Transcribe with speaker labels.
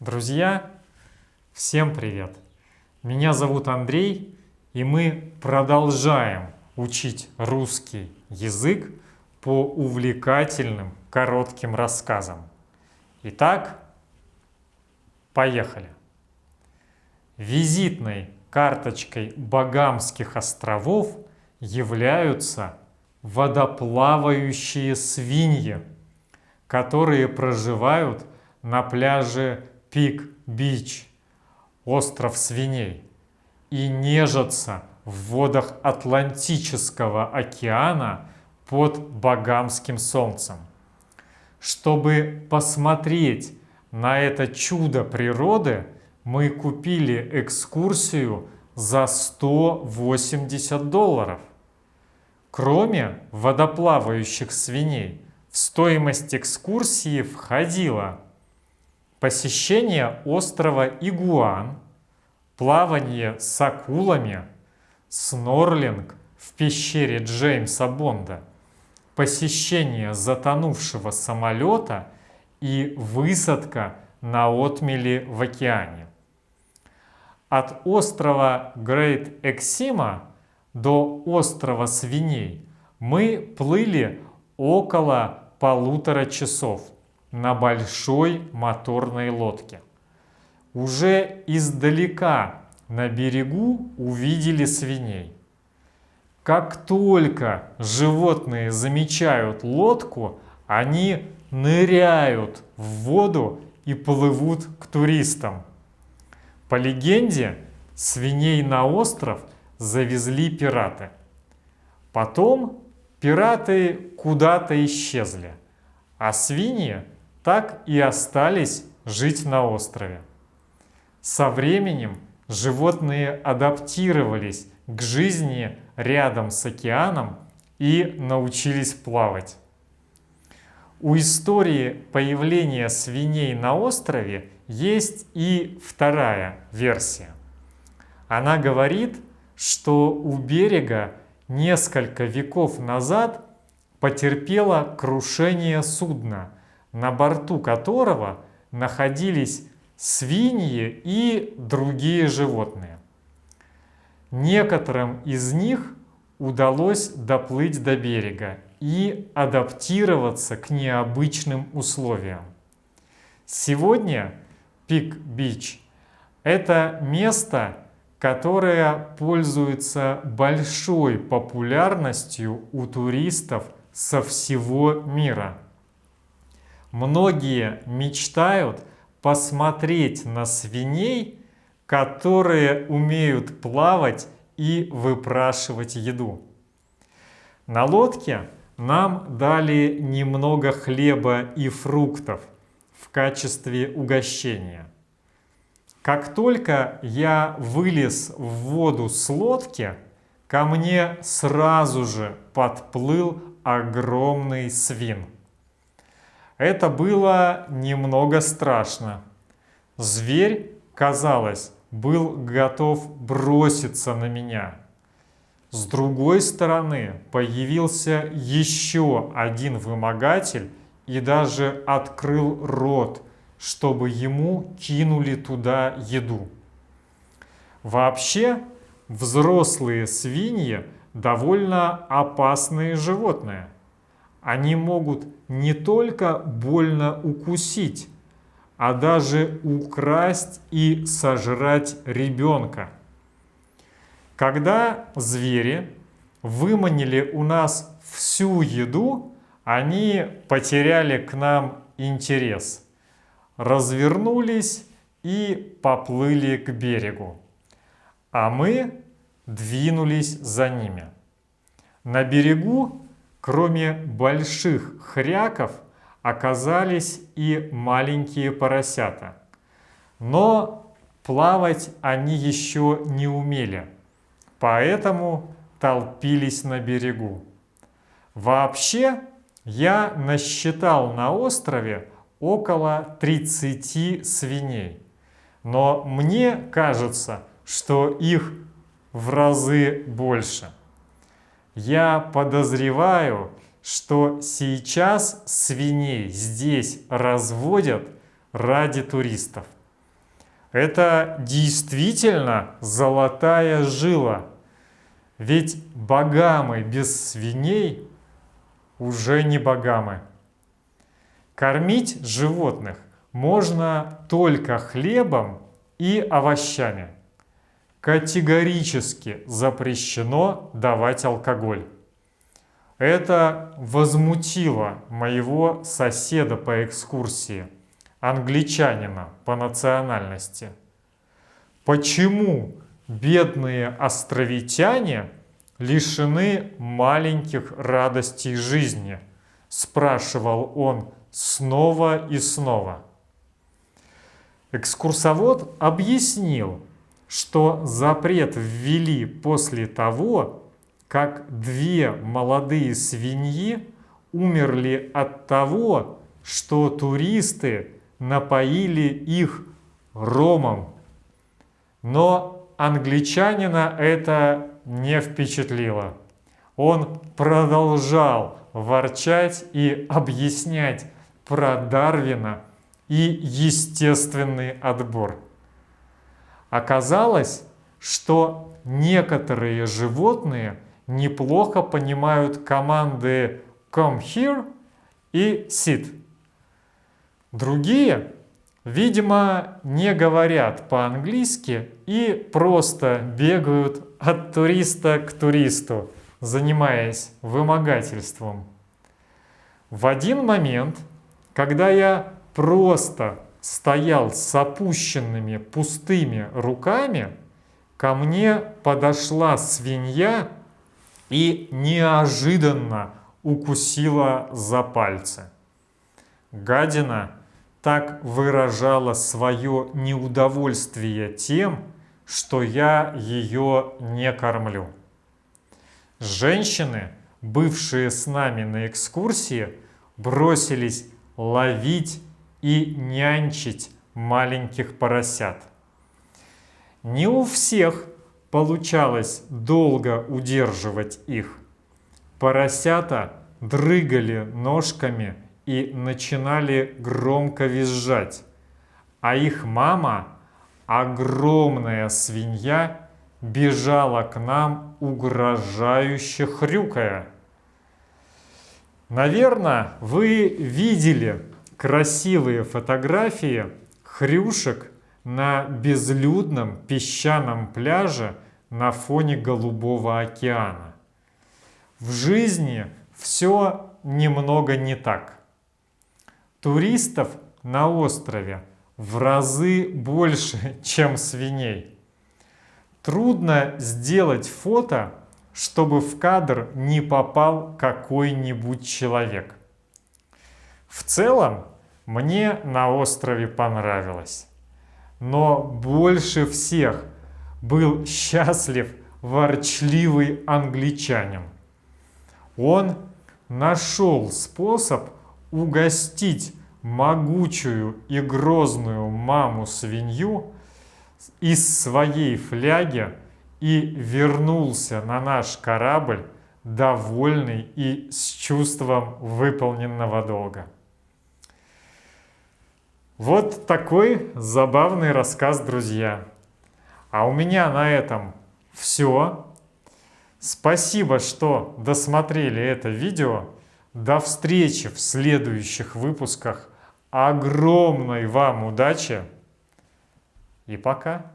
Speaker 1: Друзья, всем привет! Меня зовут Андрей, и мы продолжаем учить русский язык по увлекательным коротким рассказам. Итак, поехали! Визитной карточкой Багамских островов являются водоплавающие свиньи, которые проживают на пляже Пик-Бич, остров свиней, и нежатся в водах Атлантического океана под Багамским солнцем. Чтобы посмотреть на это чудо природы, мы купили экскурсию за $180. Кроме водоплавающих свиней, в стоимость экскурсии входило посещение острова Игуан, плавание с акулами, снорлинг в пещере Джеймса Бонда, посещение затонувшего самолета и высадка на отмели в океане. От острова Грейт-Эксима до острова Свиней мы плыли около 1,5 часа на большой моторной лодке. Уже издалека на берегу увидели свиней. Как только животные замечают лодку, они ныряют в воду и плывут к туристам. По легенде, свиней на остров завезли пираты. Потом пираты куда-то исчезли, а свиньи так и остались жить на острове. Со временем животные адаптировались к жизни рядом с океаном и научились плавать. У истории появления свиней на острове есть и вторая версия. Она говорит, что у берега несколько веков назад потерпело крушение судна, на борту которого находились свиньи и другие животные. Некоторым из них удалось доплыть до берега и адаптироваться к необычным условиям. Сегодня Пик-Бич – это место, которое пользуется большой популярностью у туристов со всего мира. Многие мечтают посмотреть на свиней, которые умеют плавать и выпрашивать еду. На лодке нам дали немного хлеба и фруктов в качестве угощения. Как только я вылез в воду с лодки, ко мне сразу же подплыл огромный свин. Это было немного страшно. Зверь, казалось, был готов броситься на меня. С другой стороны появился еще один вымогатель и даже открыл рот, чтобы ему кинули туда еду. Вообще, взрослые свиньи довольно опасные животные. Они могут не только больно укусить, а даже украсть и сожрать ребенка. Когда звери выманили у нас всю еду, они потеряли к нам интерес, развернулись и поплыли к берегу, а мы двинулись за ними. На берегу, кроме больших хряков, оказались и маленькие поросята. Но плавать они еще не умели, поэтому толпились на берегу. Вообще, я насчитал на острове около 30 свиней, но мне кажется, что их в разы больше. Я подозреваю, что сейчас свиней здесь разводят ради туристов. Это действительно золотая жила. Ведь богамы без свиней уже не богамы. Кормить животных можно только хлебом и овощами. Категорически запрещено давать алкоголь. Это возмутило моего соседа по экскурсии, англичанина по национальности. Почему бедные островитяне лишены маленьких радостей жизни? Спрашивал он снова и снова. Экскурсовод объяснил, что запрет ввели после того, как 2 молодые свиньи умерли от того, что туристы напоили их ромом. Но англичанина это не впечатлило. Он продолжал ворчать и объяснять про Дарвина и естественный отбор. Оказалось, что некоторые животные неплохо понимают команды «come here» и «sit». Другие, видимо, не говорят по-английски и просто бегают от туриста к туристу, занимаясь вымогательством. В один момент, когда я просто стоял с опущенными пустыми руками, ко мне подошла свинья и неожиданно укусила за пальцы. Гадина так выражала свое неудовольствие тем, что я ее не кормлю. Женщины, бывшие с нами на экскурсии, бросились ловить и нянчить маленьких поросят. Не у всех получалось долго удерживать их. Поросята дрыгали ножками и начинали громко визжать, а их мама, огромная свинья, бежала к нам, угрожающе хрюкая. Наверное, вы видели красивые фотографии хрюшек на безлюдном песчаном пляже на фоне Голубого океана. В жизни все немного не так. Туристов на острове в разы больше, чем свиней. Трудно сделать фото, чтобы в кадр не попал какой-нибудь человек. В целом, мне на острове понравилось. Но больше всех был счастлив ворчливый англичанин. Он нашел способ угостить могучую и грозную маму-свинью из своей фляги и вернулся на наш корабль, довольный и с чувством выполненного долга. Вот такой забавный рассказ, друзья. А у меня на этом все. Спасибо, что досмотрели это видео. До встречи в следующих выпусках. Огромной вам удачи и пока!